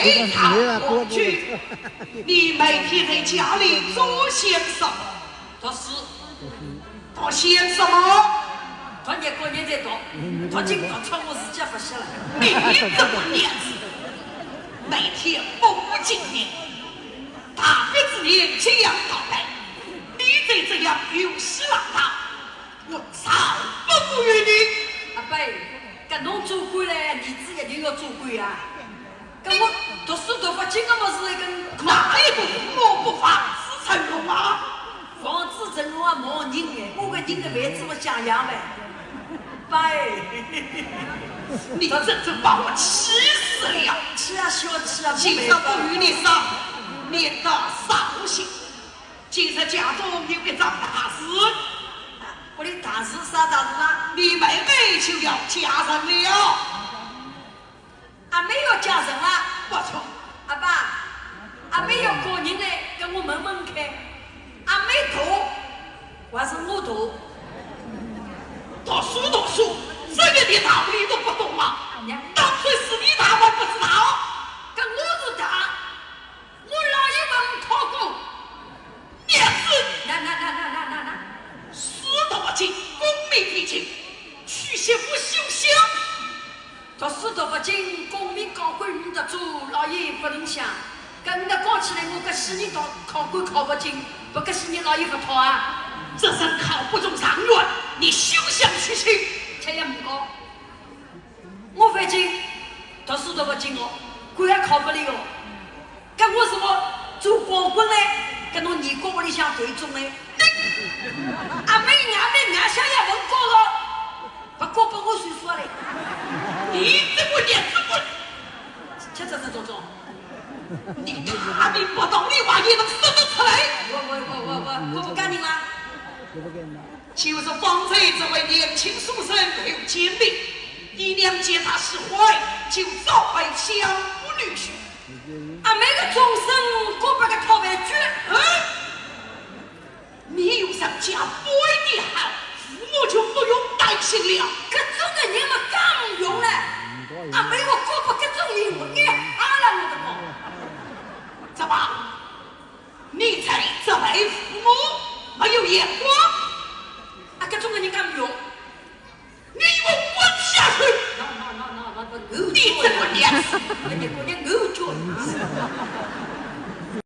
背靠过去。你每天在家里做些什么？做事。做些什么？他年过年再多，他今朝穿我自己不下来。你这个娘子，每天不务正业，大别之年这样倒霉，你再这样有失浪荡，我早不负于你。阿伯，跟侬做官嘞，儿子一定要做官啊！跟我读书读不进，我是一根哪一个我不防子成龙啊？防子成龙啊，冇人哎，我个人的位置我想养呗。爸，你真正把我气死了！气啊，小气啊！今日不与你商，免得伤心。今日家中有个桩大事，我的大事啥大事啦？你妹妹就要嫁人了。阿妹要嫁人啦？不错，阿爸，阿妹要过人嘞，跟我问问看，阿妹读还是我读？读书，这个的道理都不懂吗？当初是你大，我不知道。跟我是大，我老爷问考过。娘子，那，师道不精，功名必尽，娶媳妇休想。读书读不进，功名高官遇得住，老爷不能想。跟你讲起来，我个4年考官考不进，不个4年老爷不讨啊。这身考不中状元，你休想娶妻。这也不高，我反正读书读不进哦，官也考不了哦。跟我是我做光棍嘞，跟侬年过屋里向对中嘞。阿妹想也问过了，不过不我算数嘞。你这个娘子我，这种，你大命不懂的话也能说得出来。我不干你啦。就是方才这位年轻书生各有坚定，姨娘见他释怀，就早为相夫女婿。阿妹个终身过不个讨饭局。你有上家不为你好，父母就不用担心了。这种的人嘛刚用了，阿妹我过不这种人，我你哈了我的妈！怎么？你在责备父母没有言